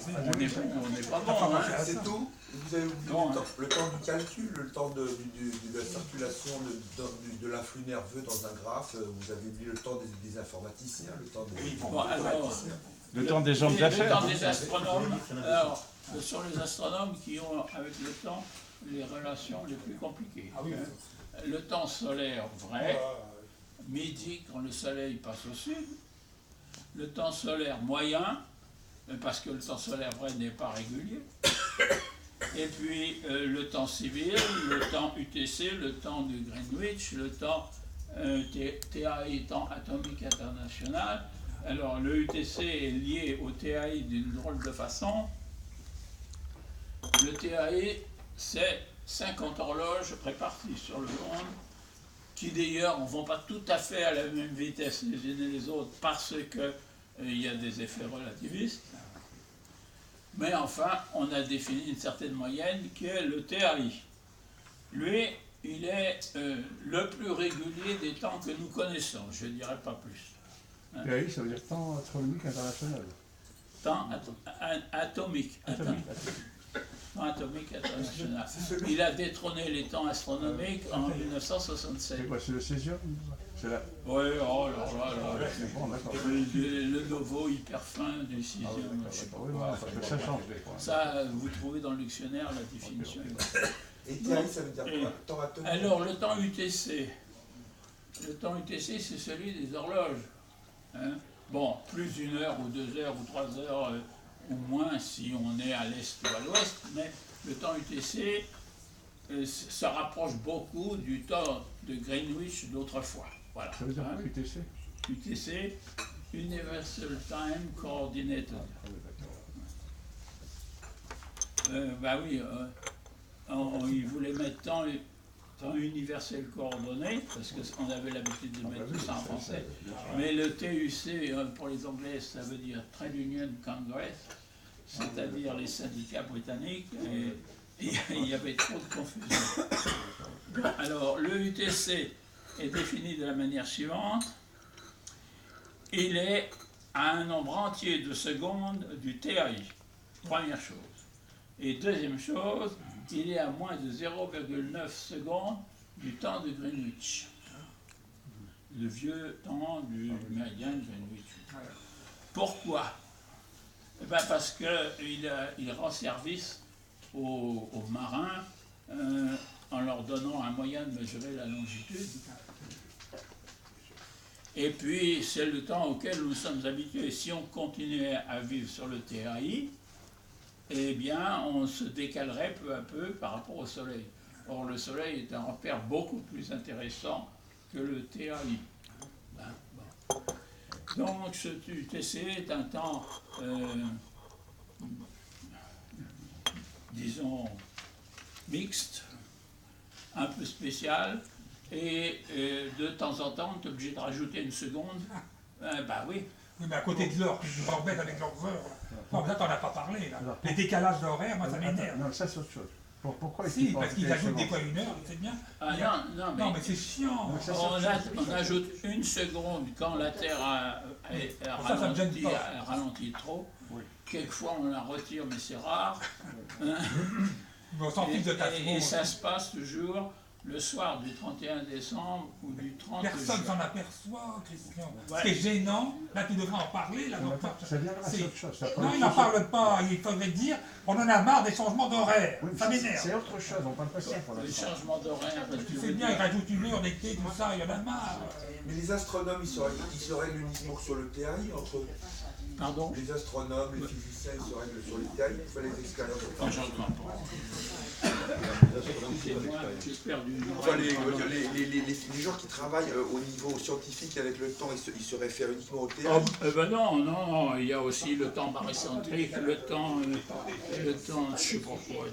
On n'est pas bon, hein. C'est tout. Vous avez oublié le temps du calcul, le temps de la circulation de l'influx nerveux dans un graphe. Vous avez oublié le temps des informaticiens, le temps des informaticiens. Le temps des hommes d'affaires. Le temps des astronomes. Alors, ce sont les astronomes qui ont, avec le temps, les relations les plus compliquées. Le temps solaire vrai, midi quand le soleil passe au sud. Le temps solaire moyen, parce que le temps solaire vrai n'est pas régulier. Et puis le temps civil, le temps UTC, le temps de Greenwich, le temps TAI, temps atomique international. Alors le UTC est lié au TAI d'une drôle de façon. Le TAI, c'est 50 horloges réparties sur le monde, qui d'ailleurs ne vont pas tout à fait à la même vitesse les unes et les autres, parce qu'il y a des effets relativistes. Mais enfin, on a défini une certaine moyenne qui est le TAI. Lui, il est le plus régulier des temps que nous connaissons, je ne dirais pas plus. TAI, ça veut dire temps astronomique international. Temps atomique. Temps atomique international. Il a détrôné les temps astronomiques en 1967. C'est quoi, c'est le césium? Oui, oh là là. Bon, d'accord. Le novo hyper fin du sixième. Ça change. Ça, vous trouvez dans le dictionnaire la définition. Et TAI, ça veut dire quoi? Temps atomique. Alors, le temps UTC. Le temps UTC, c'est celui des horloges. Hein? Bon, plus d'1 heure ou 2 heures ou 3 heures ou moins si on est à l'est ou à l'ouest, mais le temps UTC se rapproche beaucoup du temps de Greenwich d'autrefois. Voilà. Ça veut dire quoi, UTC? UTC, Universal Time Coordinated. Bah oui, ils voulaient mettre temps universel coordonné, parce qu'on avait l'habitude de mettre tout ça en français. Mais le TUC, pour les Anglais, ça veut dire Trade Union Congress, c'est-à-dire les syndicats britanniques, et il y avait trop de confusion. Alors, le UTC est défini de la manière suivante. Il est à un nombre entier de secondes du TAI, première chose. Et deuxième chose, il est à moins de 0,9 secondes du temps de Greenwich. Le vieux temps du méridien de Greenwich. Pourquoi? Eh bien parce qu'il rend service aux marins en leur donnant un moyen de mesurer la longitude. Et puis, c'est le temps auquel nous sommes habitués. Si on continuait à vivre sur le TAI, eh bien, on se décalerait peu à peu par rapport au Soleil. Or, le Soleil est un repère beaucoup plus intéressant que le TAI. Bon. Donc, ce UTC est un temps, disons, mixte, un peu spécial, et de temps en temps, on est obligé de rajouter une seconde. Bah oui. Oui, mais à côté de l'heure, je vous embête avec leurs heures. Non, mais ça, t'en as pas parlé, là. Les décalages d'horaire, moi, ça m'énerve. Non, ça, c'est autre chose. Pourquoi Si, parce qu'ils ajoutent des fois 1 heure, c'est bien. Non, mais c'est chiant. On ajoute une seconde quand la Terre a ralenti trop. Oui. Quelquefois, on la retire, mais c'est rare. Et ça se passe toujours le soir du 31 décembre ou du 30 juin. Personne s'en aperçoit, Christian. Ouais. Ce qui est gênant, là tu devrais en parler. Là, ça viendra, c'est autre chose. Non, il n'en parle pas. Il faudrait dire, on en a marre des changements d'horaire. Oui, ça m'énerve. C'est autre chose, on parle pas ça pour les changements d'horaire. Tu sais bien, ils rajoutent 1 heure d'été, tout ça, il y en a marre. Mais les astronomes, ils se règlent uniquement sur le TAI entre eux. Pardon? Les astronomes, les physiciens, ils se règlent sur le TAI, il faut les expériences. Enfin, les gens qui travaillent au niveau scientifique avec le temps, ils se réfèrent uniquement au TAI. Ben non, il y a aussi le temps barycentrique, le temps, je sais pas quoi.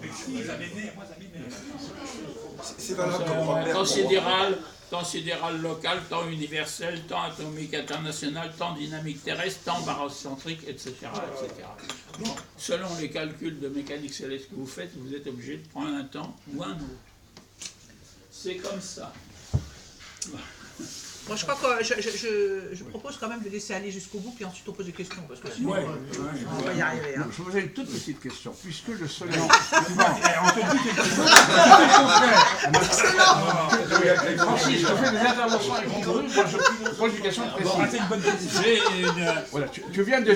C'est valable comme problème. Temps sidéral local, temps universel, temps atomique international, temps dynamique terrestre, temps barocentrique, etc. Bon, selon les calculs de mécanique céleste que vous faites, vous êtes obligé de prendre un temps ou un autre. C'est comme ça. Moi, je crois que je propose quand même de laisser aller jusqu'au bout, puis ensuite on pose des questions, parce que sinon, on va y arriver. Hein. Je vous ai une toute petite question. Puisque le soleil... On te dit quelque chose. Francis, je fais des interventions incongrues. Moi, je pose une question précise. C'est une bonne question. Voilà, tu viens de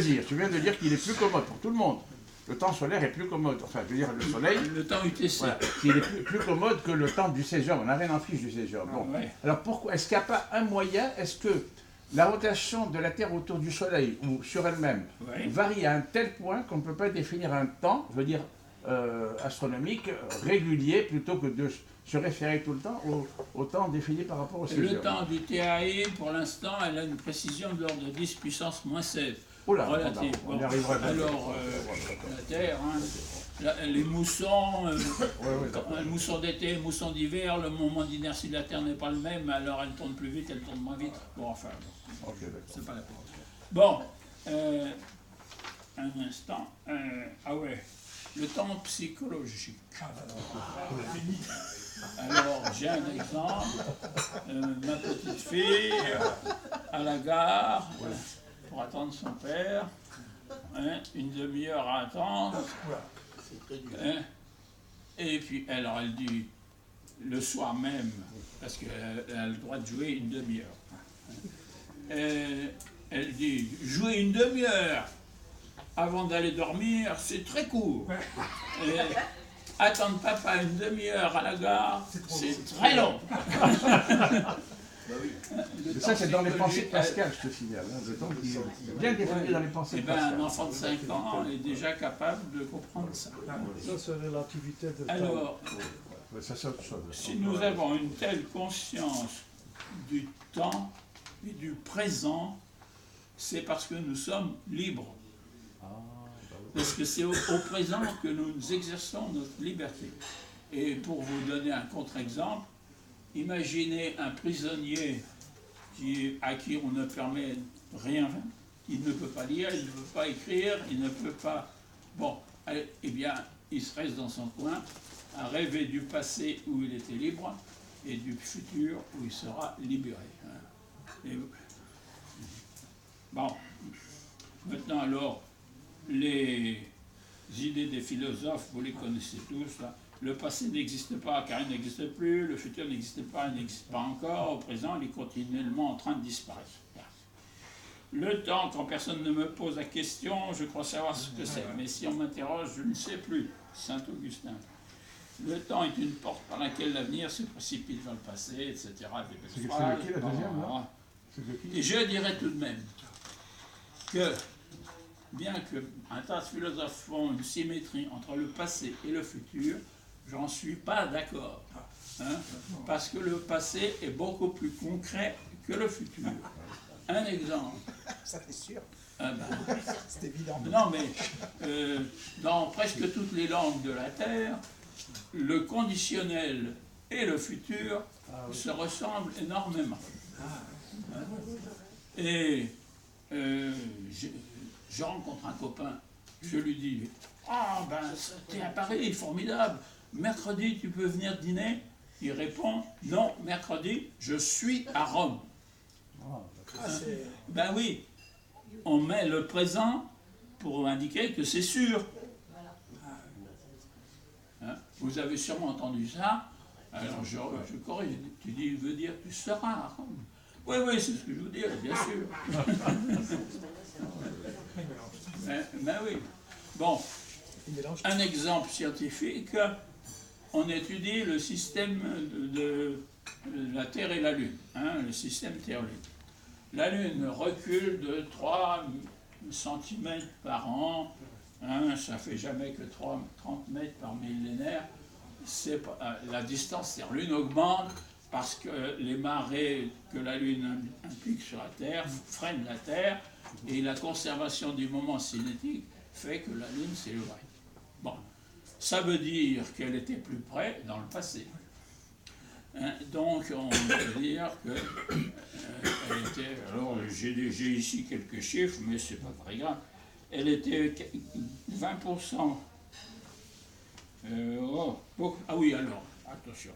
dire qu'il est plus commode pour tout le monde. Le temps solaire est plus commode. Enfin, je veux dire, le soleil... Le temps UTC. Voilà, qu'il est plus commode que le temps du césium. On n'a rien en fiche du césium. Bon. Ouais. Alors pourquoi est-ce qu'il n'y a pas un moyen? Est-ce que la rotation de la Terre autour du Soleil ou sur elle-même varie à un tel point qu'on ne peut pas définir un temps, je veux dire astronomique, régulier, plutôt que de se référer tout le temps au temps défini par rapport au césium? Le temps du TAI, pour l'instant, elle a une précision de l'ordre de 10 puissance moins 16. Oula, relative. on y arrivera. Alors, la Terre, hein, les moussons, le mousson d'été, le mousson d'hiver, le moment d'inertie de la Terre n'est pas le même, alors elle tourne plus vite, elle tourne moins vite. Bon, enfin, c'est pas la peine. Bon, un instant. Ah ouais, le temps psychologique. Alors, j'ai un exemple. Ma petite fille, à la gare, pour attendre son père, hein, une demi-heure à attendre. Hein, et puis, alors, elle dit, le soir même, parce qu'elle a le droit de jouer une demi-heure. Elle dit, jouer une demi-heure avant d'aller dormir, c'est très court. Attendre papa une demi-heure à la gare, c'est très long. Ça, c'est dans les pensées de Pascal, je te signale. Hein, le temps qui est bien défini dans les pensées de Pascal. Un enfant de 5 ans est déjà capable de comprendre ça. Ça, c'est relativité de temps. Alors, ça, c'est autre chose. si nous avons une telle conscience du temps et du présent, c'est parce que nous sommes libres. Parce que c'est au présent que nous exerçons notre liberté. Et pour vous donner un contre-exemple, imaginez un prisonnier à qui on ne permet rien, il ne peut pas lire, il ne peut pas écrire, il ne peut pas... Bon, eh bien, il se reste dans son coin à rêver du passé où il était libre et du futur où il sera libéré. Bon, maintenant alors, les idées des philosophes, vous les connaissez tous, là. Le passé n'existe pas car il n'existe plus, le futur n'existe pas, il n'existe pas encore, au présent il est continuellement en train de disparaître. Le temps, quand personne ne me pose la question, je crois savoir ce que c'est, mais si on m'interroge, je ne sais plus. Saint-Augustin. Le temps est une porte par laquelle l'avenir se précipite vers le passé, etc. C'est de qui la deuxième, là? Et je dirais tout de même que, bien qu'un tas de philosophes font une symétrie entre le passé et le futur, j'en suis pas d'accord. Hein, parce que le passé est beaucoup plus concret que le futur. Un exemple. Ça c'est sûr. C'est évident. Non, mais dans presque toutes les langues de la Terre, le conditionnel et le futur se ressemblent énormément. Et je rencontre un copain, je lui dis « Ah, ben, t'es à Paris, formidable, mercredi, tu peux venir dîner ?» Il répond « Non, mercredi, je suis à Rome. » Ben oui, on met le présent pour indiquer que c'est sûr. Hein? Vous avez sûrement entendu ça. Alors je corrige, tu dis, veut dire tu seras à Rome. Oui, oui, c'est ce que je vous dis, bien sûr. Ben oui. Bon, un exemple scientifique, on étudie le système de la Terre et la Lune, hein, le système Terre-Lune. La Lune recule de 3 cm par an, hein, ça ne fait jamais que 30 mètres par millénaire. La distance Terre-Lune augmente parce que les marées que la Lune implique sur la Terre freinent la Terre et la conservation du moment cinétique fait que la Lune s'éloigne. Bon, ça veut dire qu'elle était plus près dans le passé. Hein, donc on peut dire que elle était, alors j'ai ici quelques chiffres, mais c'est pas très grave, elle était 20%. Ah oui, alors, attention,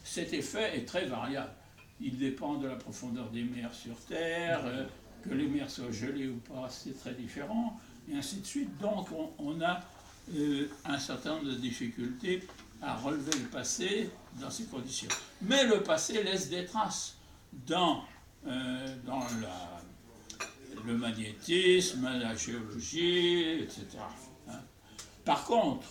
cet effet est très variable. Il dépend de la profondeur des mers sur Terre, que les mers soient gelées ou pas, c'est très différent. et ainsi de suite. Donc on a un certain nombre de difficultés à relever le passé dans ces conditions. Mais le passé laisse des traces dans le magnétisme, la géologie, etc. Par contre,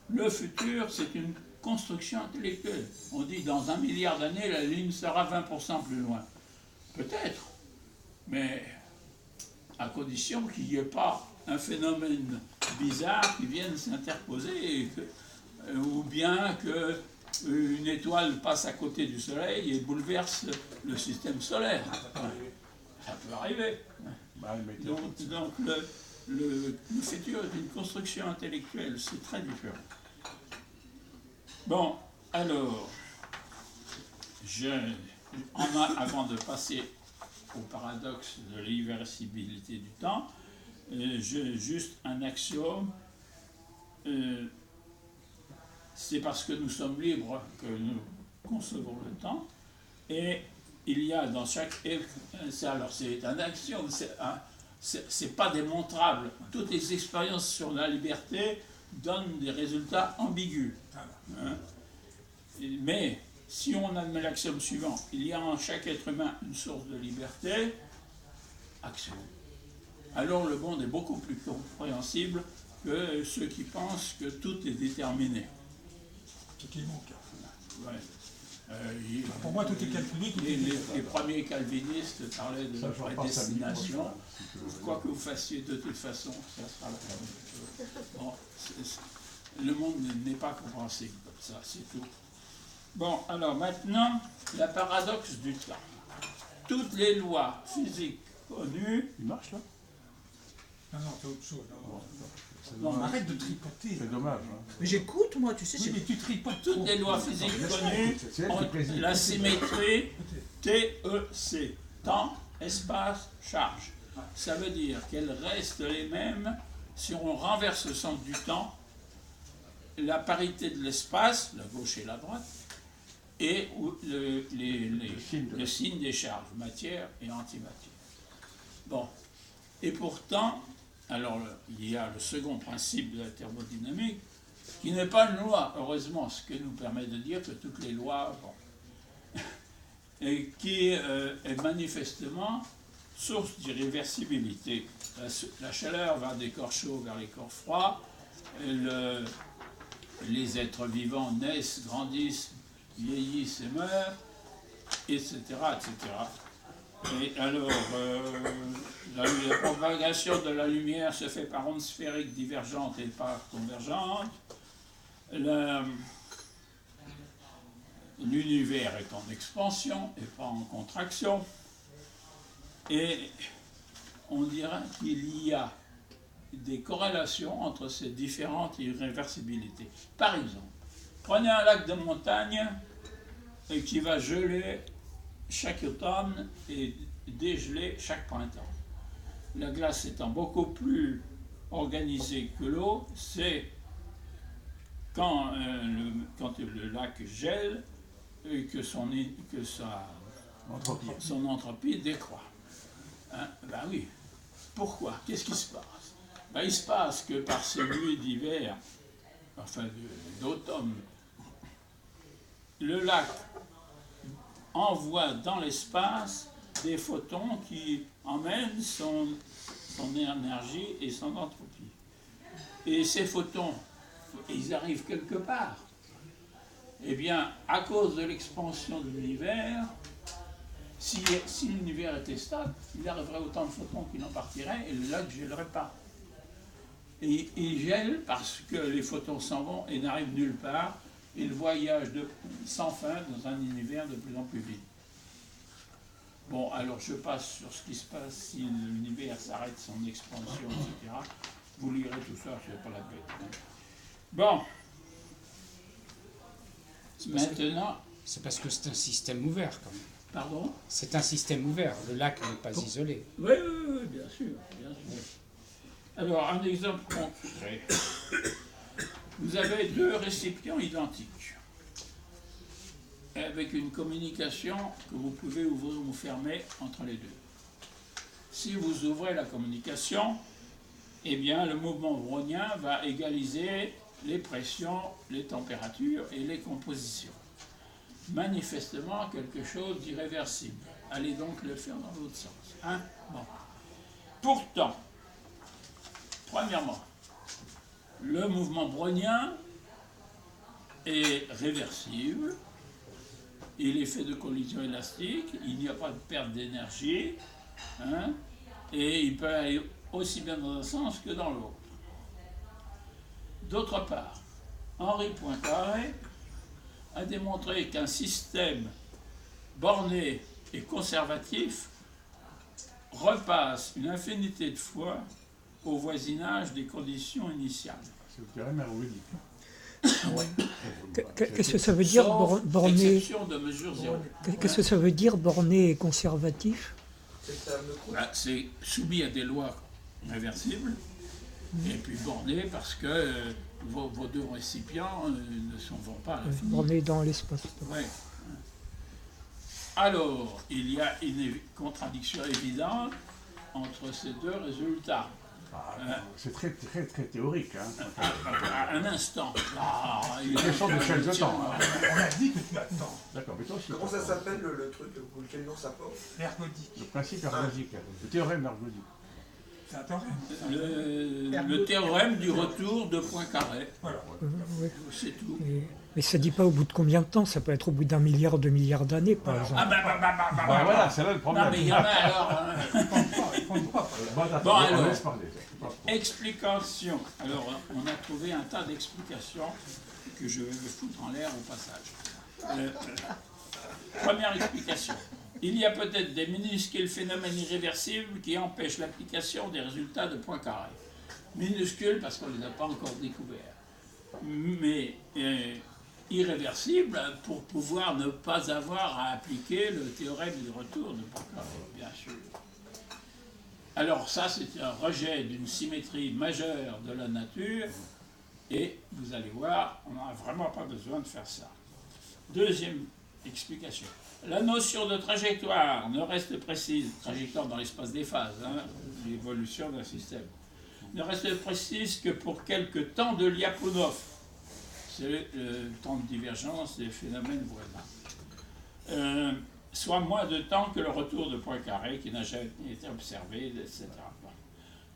le futur, c'est une construction intellectuelle. On dit dans 1 milliard d'années, la Lune sera 20% plus loin. Peut-être, mais à condition qu'il n'y ait pas un phénomène bizarre qui vienne s'interposer, ou bien qu'une étoile passe à côté du Soleil et bouleverse le système solaire. Ça peut arriver. Donc le futur est une construction intellectuelle, c'est très différent. Bon, alors, avant de passer au paradoxe de l'irréversibilité du temps, j'ai juste un axiome. C'est parce que nous sommes libres que nous concevons le temps, et il y a dans chaque... Alors c'est un axiome, c'est pas démontrable. Toutes les expériences sur la liberté donnent des résultats ambigus. Hein? Mais si on admet l'axiome suivant, il y a en chaque être humain une source de liberté, axiome, alors le monde est beaucoup plus compréhensible que ceux qui pensent que tout est déterminé. Ce qui est mon cas. Ouais. Pour moi, tout est calculé. Les premiers calvinistes parlaient de prédestination. Quoi que vous fassiez, de toute façon, ça sera la même chose. Bon, le monde n'est pas compréhensible comme ça, c'est tout. Bon, alors maintenant, le paradoxe du temps. Toutes les lois physiques connues... Il marche là? Non, c'est autre chose. Non, arrête de tripoter. C'est dommage. Hein. Mais j'écoute, moi, tu sais. Oui, mais tu tripotes Toutes les lois physiques connues ont la symétrie TEC, temps, espace, charge. Ça veut dire qu'elles restent les mêmes si on renverse le sens du temps, la parité de l'espace, la gauche et la droite, et le signe des charges, matière et antimatière. Bon, et pourtant, alors il y a le second principe de la thermodynamique, qui n'est pas une loi, heureusement, ce qui nous permet de dire que toutes les lois, bon, et qui est manifestement source d'irréversibilité. La chaleur va des corps chauds vers les corps froids, les êtres vivants naissent, grandissent, vieillissent et meurent, etc. etc. Et alors, la propagation de la lumière se fait par ondes sphériques divergentes et par convergentes. L'univers est en expansion et pas en contraction. Et on dirait qu'il y a des corrélations entre ces différentes irréversibilités. Par exemple, prenez un lac de montagne qui va geler chaque automne et dégeler chaque printemps. La glace étant beaucoup plus organisée que l'eau, c'est quand le lac gèle que son entropie décroît. Hein? Ben oui. Pourquoi? Qu'est-ce qui se passe? Ben, il se passe que par ces nuits d'hiver, enfin d'automne, le lac envoie dans l'espace des photons qui emmènent son énergie et son entropie. Et ces photons, ils arrivent quelque part. Eh bien, à cause de l'expansion de l'univers, si l'univers était stable, il arriverait autant de photons qu'il en partirait et le lac ne gèlerait pas. Et il gèle parce que les photons s'en vont et n'arrivent nulle part. Ils voyagent sans fin dans un univers de plus en plus vide. Bon, alors je passe sur ce qui se passe si l'univers s'arrête son expansion, etc. Vous lirez tout ça, c'est pas la peine. Bon. Maintenant... C'est parce que c'est un système ouvert, quand même. Pardon? C'est un système ouvert, le lac n'est pas isolé. Oui, bien sûr, bien sûr. Alors, un exemple concret. Vous avez deux récipients identiques, avec une communication que vous pouvez ouvrir ou fermer entre les deux. Si vous ouvrez la communication, eh bien, le mouvement brownien va égaliser les pressions, les températures et les compositions. Manifestement, quelque chose d'irréversible. Allez donc le faire dans l'autre sens. Hein? Bon. Pourtant, premièrement, le mouvement brownien est réversible. Il est fait de collisions élastiques, il n'y a pas de perte d'énergie, hein, et il peut aller aussi bien dans un sens que dans l'autre. D'autre part, Henri Poincaré a démontré qu'un système borné et conservatif repasse une infinité de fois au voisinage des conditions initiales. C'est le théorème ergodique. Qu'est-ce que ça veut dire borné? Exception de mesure zéro. Qu'est-ce que ça veut dire borné et conservatif? C'est soumis à des lois réversibles et puis borné parce que vos deux récipients ne vont pas à l'infini. Borné dans l'espace. Ouais. Alors, il y a une contradiction évidente entre ces deux résultats. C'est très théorique. Hein. Un instant. Il est question de chaque temps. On a dit que tu attends. D'accord, mais toi aussi. Comment ça s'appelle le truc, quel nom ça porte? Ergodique. Le principe ergodique, le théorème ergodique. C'est un théorème. Le théorème du retour de Poincaré. Voilà. Oui. C'est tout. Mais ça ne dit pas au bout de combien de temps, ça peut être au bout d'1 milliard, 2 milliards d'années, par exemple. Voilà, c'est là le problème. Non, mais il y en a alors. Bon, alors, explication. Alors, on a trouvé un tas d'explications que je vais me foutre en l'air au passage. Première explication. Il y a peut-être des minuscules phénomènes irréversibles qui empêchent l'application des résultats de Poincaré. Minuscules parce qu'on ne les a pas encore découverts. Mais irréversibles pour pouvoir ne pas avoir à appliquer le théorème du retour de Poincaré, bien sûr. Alors ça, c'est un rejet d'une symétrie majeure de la nature, et vous allez voir, on n'a vraiment pas besoin de faire ça. Deuxième explication. La notion de trajectoire ne reste précise, trajectoire dans l'espace des phases, hein, l'évolution d'un système, ne reste précise que pour quelques temps de Lyapunov. C'est le temps de divergence des phénomènes voisins. Soit moins de temps que le retour de Poincaré qui n'a jamais été observé, etc.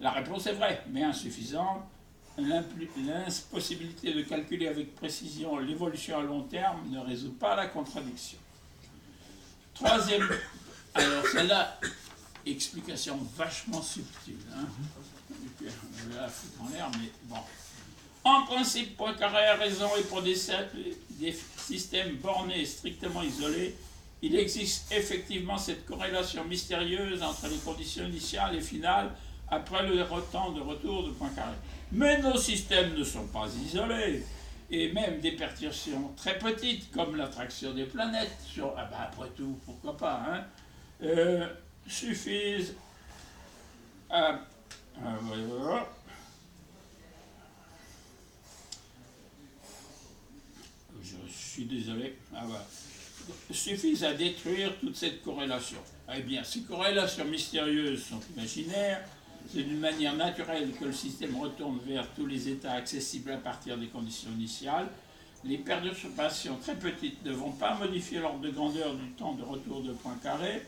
La réponse est vraie, mais insuffisante. L'impossibilité de calculer avec précision l'évolution à long terme ne résout pas la contradiction. Troisième, alors celle-là, explication vachement subtile. Hein. Je vais la foutre en l'air, mais bon. En principe, Poincaré a raison, et pour des systèmes bornés et strictement isolés, il existe effectivement cette corrélation mystérieuse entre les conditions initiales et finales après le temps de retour de Poincaré. Mais nos systèmes ne sont pas isolés, et même des perturbations très petites, comme l'attraction des planètes, après tout, pourquoi pas, hein, suffisent à... Je suis désolé. Voilà. Suffisent à détruire toute cette corrélation. Eh bien, ces corrélations mystérieuses sont imaginaires. C'est d'une manière naturelle que le système retourne vers tous les états accessibles à partir des conditions initiales. Les perturbations très petites ne vont pas modifier l'ordre de grandeur du temps de retour de Poincaré,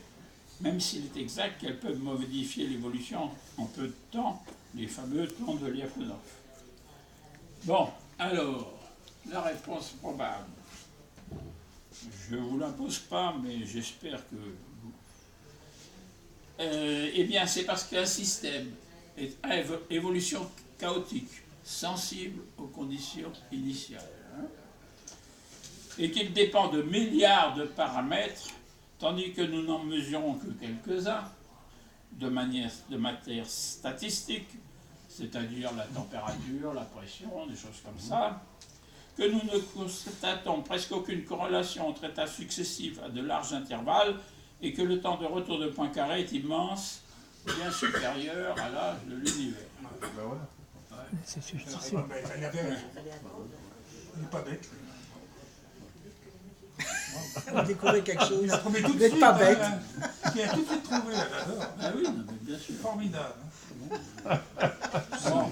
même s'il est exact qu'elles peuvent modifier l'évolution en peu de temps, les fameux temps de Lyapunov. Bon, alors, la réponse probable. Je ne vous l'impose pas, mais j'espère que vous... eh bien, c'est parce qu'un système est à évolution chaotique, sensible aux conditions initiales, hein, et qu'il dépend de milliards de paramètres, tandis que nous n'en mesurons que quelques-uns, de matière statistique, c'est-à-dire la température, la pression, des choses comme ça, que nous ne constatons presque aucune corrélation entre états successifs à de larges intervalles, et que le temps de retour de Poincaré est immense, bien supérieur à l'âge de l'univers. C'est Elle avait raison. Il n'est pas bête. On a découvert quelque chose. Il a trouvé tout de Vous n'êtes suite. pas bête. Il a tout de suite trouvé, là, j'adore. Ah oui, non, mais bien sûr. Formidable. Bon,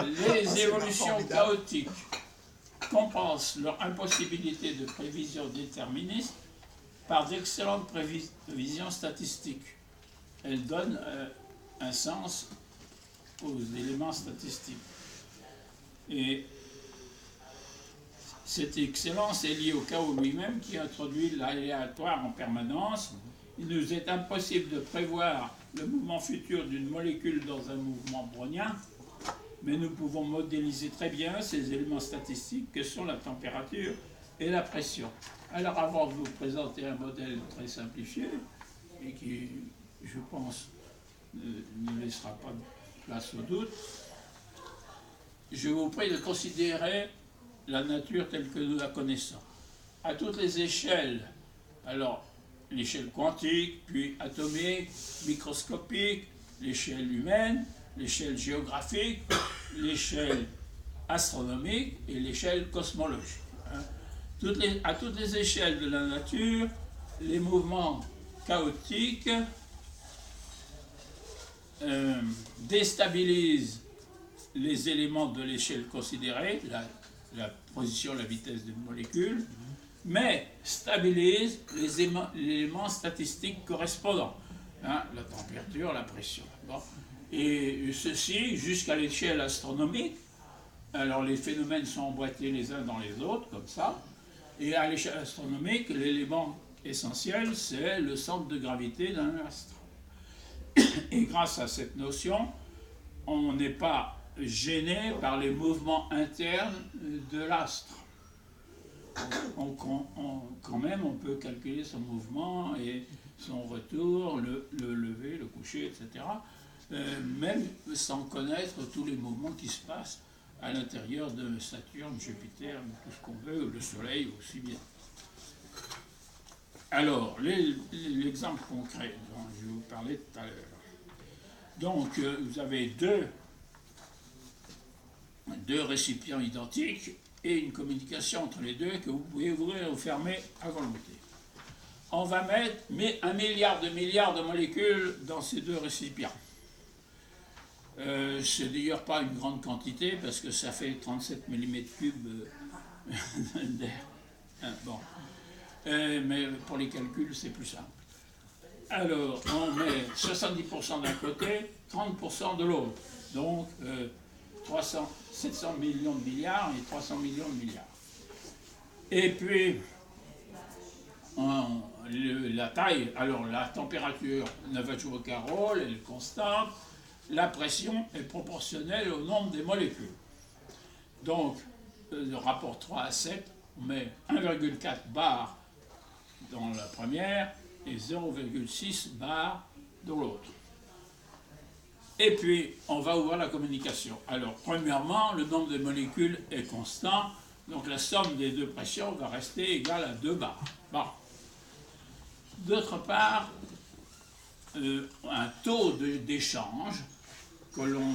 les évolutions chaotiques compensent leur impossibilité de prévision déterministe par d'excellentes prévisions statistiques. Elles donnent un sens aux éléments statistiques. Et cette excellence est liée au chaos lui-même qui introduit l'aléatoire en permanence. Il nous est impossible de prévoir le mouvement futur d'une molécule dans un mouvement brownien, mais nous pouvons modéliser très bien ces éléments statistiques que sont la température et la pression. Alors avant de vous présenter un modèle très simplifié, et qui, je pense, ne laissera pas de place au doute, je vous prie de considérer la nature telle que nous la connaissons. À toutes les échelles, alors l'échelle quantique, puis atomique, microscopique, l'échelle humaine, l'échelle géographique, l'échelle astronomique et l'échelle cosmologique. À toutes les échelles de la nature, les mouvements chaotiques déstabilisent les éléments de l'échelle considérée, la position, la vitesse d'une molécule, mais stabilisent les éléments statistiques correspondants, la température, la pression. Bon. Et ceci jusqu'à l'échelle astronomique. Alors les phénomènes sont emboîtés les uns dans les autres, comme ça. Et à l'échelle astronomique, l'élément essentiel, c'est le centre de gravité d'un astre. Et grâce à cette notion, on n'est pas gêné par les mouvements internes de l'astre. Quand même, on peut calculer son mouvement et son retour, le lever, le coucher, etc. Même sans connaître tous les mouvements qui se passent à l'intérieur de Saturne, Jupiter, tout ce qu'on veut, le Soleil aussi bien. Alors, l'exemple concret dont je vous parlais tout à l'heure. Donc, vous avez deux récipients identiques et une communication entre les deux que vous pouvez ouvrir ou fermer à volonté. On va mettre 1 milliard de molécules dans ces deux récipients. C'est d'ailleurs pas une grande quantité parce que ça fait 37 mm3 d'air. Bon. Mais pour les calculs, c'est plus simple. Alors, on met 70% d'un côté, 30% de l'autre. Donc, 700 millions de milliards et 300 millions de milliards. Et puis, la taille, alors la température ne va jouer aucun rôle, elle est constante. La pression est proportionnelle au nombre des molécules. Donc, le rapport 3 à 7, on met 1,4 bar dans la première et 0,6 bar dans l'autre. Et puis, on va ouvrir la communication. Alors, premièrement, le nombre de molécules est constant, donc la somme des deux pressions va rester égale à 2 bars. Bon. D'autre part, un taux d'échange que l'on...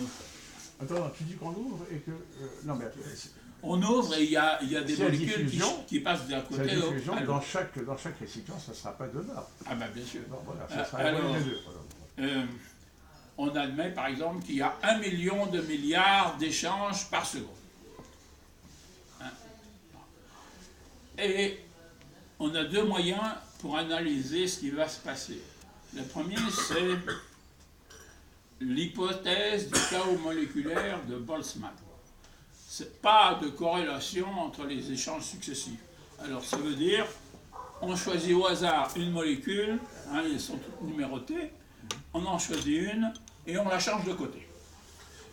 Attends, tu dis qu'on ouvre et que... non, mais... On ouvre et il y a des molécules qui passent d'un côté à l'autre. Dans chaque récipient, ça ne sera pas 2 bars. Ah ben bien sûr. Non, voilà, ça sera alors, les deux. On admet par exemple qu'il y a 1 million de milliards d'échanges par seconde. Et on a deux moyens pour analyser ce qui va se passer. Le premier, c'est l'hypothèse du chaos moléculaire de Boltzmann. C'est pas de corrélation entre les échanges successifs. Alors ça veut dire, on choisit au hasard une molécule, elles sont toutes numérotées, on en choisit une et on la change de côté.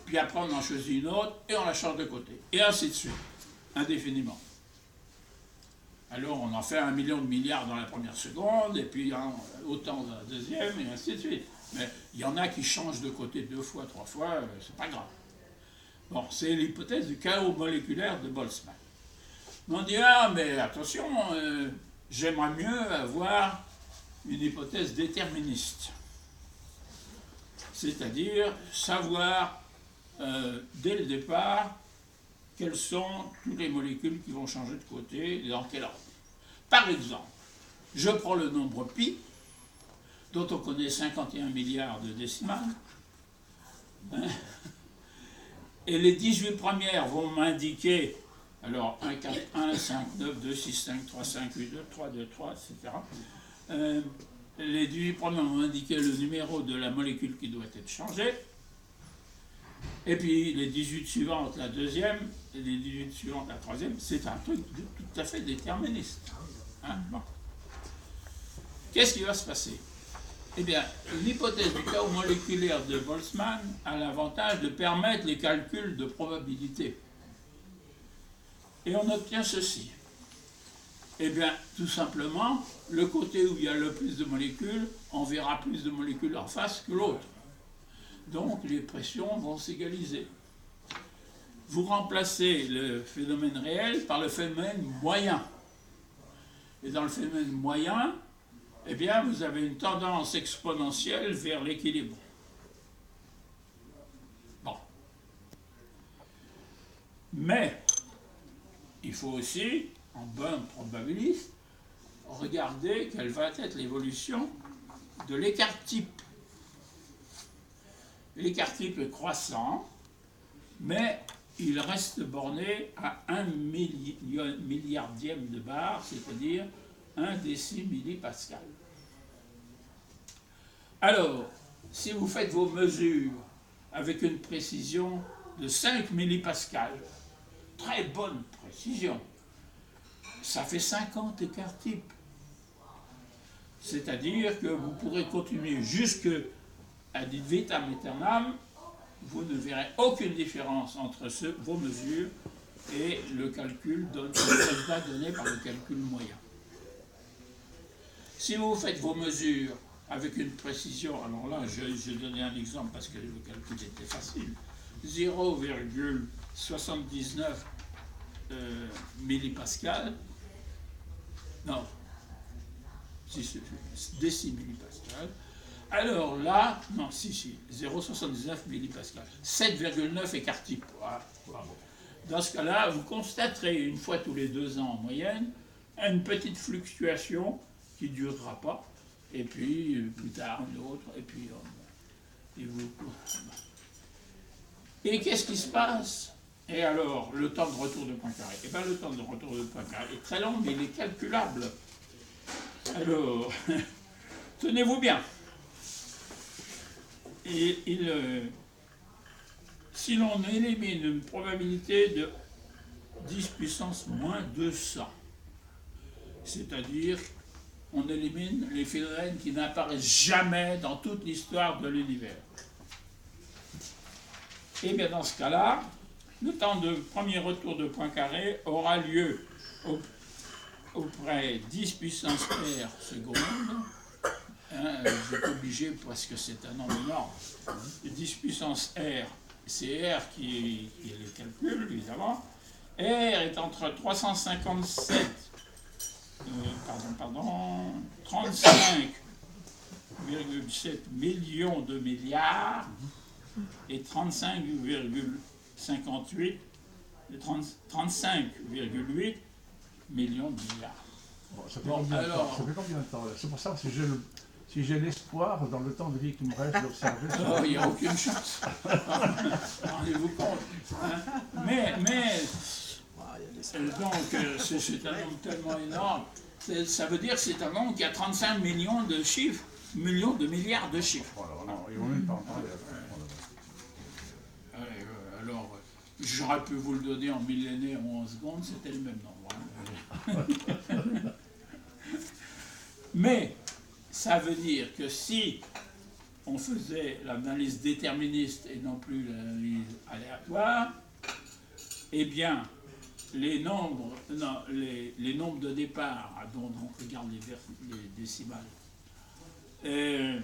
Puis après on en choisit une autre et on la change de côté. Et ainsi de suite, indéfiniment. Alors on en fait 1 million de milliards dans la première seconde, et puis autant dans la deuxième, et ainsi de suite. Mais il y en a qui changent de côté 2 fois, 3 fois, c'est pas grave. Bon, c'est l'hypothèse du chaos moléculaire de Boltzmann. On dit, ah mais attention, j'aimerais mieux avoir une hypothèse déterministe. C'est-à-dire savoir dès le départ quelles sont toutes les molécules qui vont changer de côté et dans quel ordre. Par exemple, je prends le nombre pi, dont on connaît 51 milliards de décimales, Et les 18 premières vont m'indiquer, alors 1, 4, 1, 5, 9, 2, 6, 5, 3, 5, 8, 2, 3, 2, 3, etc. Les 18 premières vont indiquer le numéro de la molécule qui doit être changée. Et puis les 18 suivantes, la deuxième, et les 18 suivantes, la troisième. C'est un truc tout à fait déterministe. Hein, bon. Qu'est-ce qui va se passer? Eh bien, l'hypothèse du chaos moléculaire de Boltzmann a l'avantage de permettre les calculs de probabilité. Et on obtient ceci. Eh bien, tout simplement, le côté où il y a le plus de molécules, on verra plus de molécules en face que l'autre. Donc, les pressions vont s'égaliser. Vous remplacez le phénomène réel par le phénomène moyen. Et dans le phénomène moyen, eh bien, vous avez une tendance exponentielle vers l'équilibre. Bon. Mais, il faut aussi, en bon probabiliste, regarder quelle va être l'évolution de l'écart-type. L'écart-type est croissant, mais il reste borné à 1 milliardième de bar, c'est-à-dire 1 décimillipascal. Alors, si vous faites vos mesures avec une précision de 5 millipascal, très bonne précision, ça fait 50 écarts-types. C'est-à-dire que vous pourrez continuer jusque ad vitam aeternam, vous ne verrez aucune différence entre vos mesures et le calcul, le résultat donné par le calcul moyen. Si vous faites vos mesures avec une précision, alors là, je donnais un exemple parce que le calcul était facile, 0,79 millipascal, non, décimillipascal, alors là, non, 0,79 millipascal, 7,9 écart-type. Voilà. Dans ce cas-là, vous constaterez une fois tous les 2 ans en moyenne une petite fluctuation qui ne durera pas, et puis plus tard une autre, et puis et qu'est-ce qui se passe? Et alors, le temps de retour de Poincaré? Eh bien, le temps de retour de Poincaré est très long, mais il est calculable. Alors, tenez-vous bien. Si l'on élimine une probabilité de 10 puissance moins 200, c'est-à-dire on élimine les phénomènes qui n'apparaissent jamais dans toute l'histoire de l'univers. Et bien dans ce cas-là, le temps de premier retour de Poincaré aura lieu auprès 10 puissance R seconde. Hein, je suis obligé parce que c'est un nombre énorme. 10 puissance R, c'est R qui est le calcul, évidemment. R est entre 35,7 millions de milliards et 35,8 millions de milliards. Bon, ça fait combien de temps? C'est pour ça que si j'ai l'espoir, dans le temps de vie qui me reste, d'observer... Il n'y a aucune chance. Rendez-vous compte. Hein? Mais donc, c'est un nombre tellement énorme. Ça veut dire que c'est un nombre qui a 35 millions de chiffres, millions de milliards de chiffres. Non, ils vont même pas en parler. Alors, j'aurais pu vous le donner en millénaires ou en secondes, c'était le même nombre. Hein. Mais, ça veut dire que si on faisait l'analyse déterministe et non plus l'analyse aléatoire, eh bien, les nombres de départ, dont on regarde les décimales, les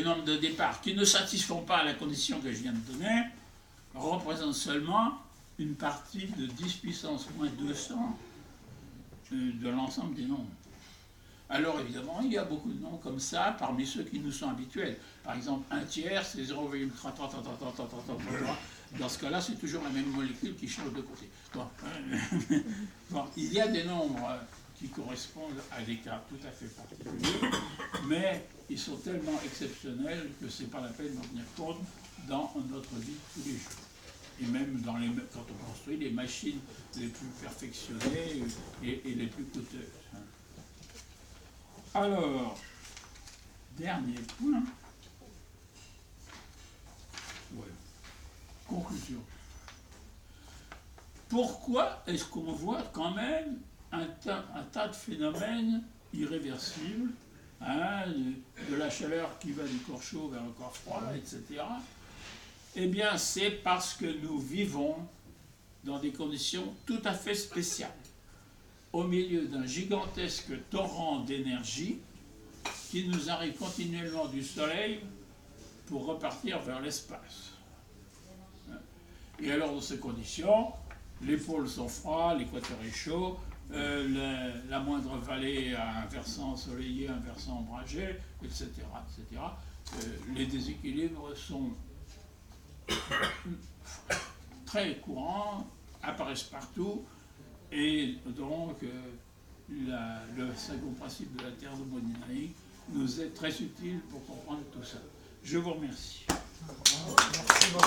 nombres de départ qui ne satisfont pas à la condition que je viens de donner, représentent seulement une partie de 10 puissance moins 200 de l'ensemble des nombres. Alors évidemment, il y a beaucoup de nombres comme ça parmi ceux qui nous sont habituels. Par exemple, 1/3, c'est 0,33. Dans ce cas-là, c'est toujours la même molécule qui change de côté. Bon. Bon, il y a des nombres qui correspondent à des cas tout à fait particuliers, mais ils sont tellement exceptionnels que ce n'est pas la peine d'en tenir compte dans notre vie de tous les jours. Et même quand on construit les machines les plus perfectionnées et les plus coûteuses. Alors, dernier point. Ouais. Conclusion. Pourquoi est-ce qu'on voit quand même un tas de phénomènes irréversibles, hein, de la chaleur qui va du corps chaud vers le corps froid, etc. Eh bien, c'est parce que nous vivons dans des conditions tout à fait spéciales, au milieu d'un gigantesque torrent d'énergie qui nous arrive continuellement du Soleil pour repartir vers l'espace. Et alors, dans ces conditions, les pôles sont froids, l'équateur est chaud, la moindre vallée a un versant ensoleillé, un versant ombragé, etc. etc. Les déséquilibres sont très courants, apparaissent partout, et donc le second principe de la Terre thermodynamique nous est très utile pour comprendre tout ça. Je vous remercie. Merci beaucoup.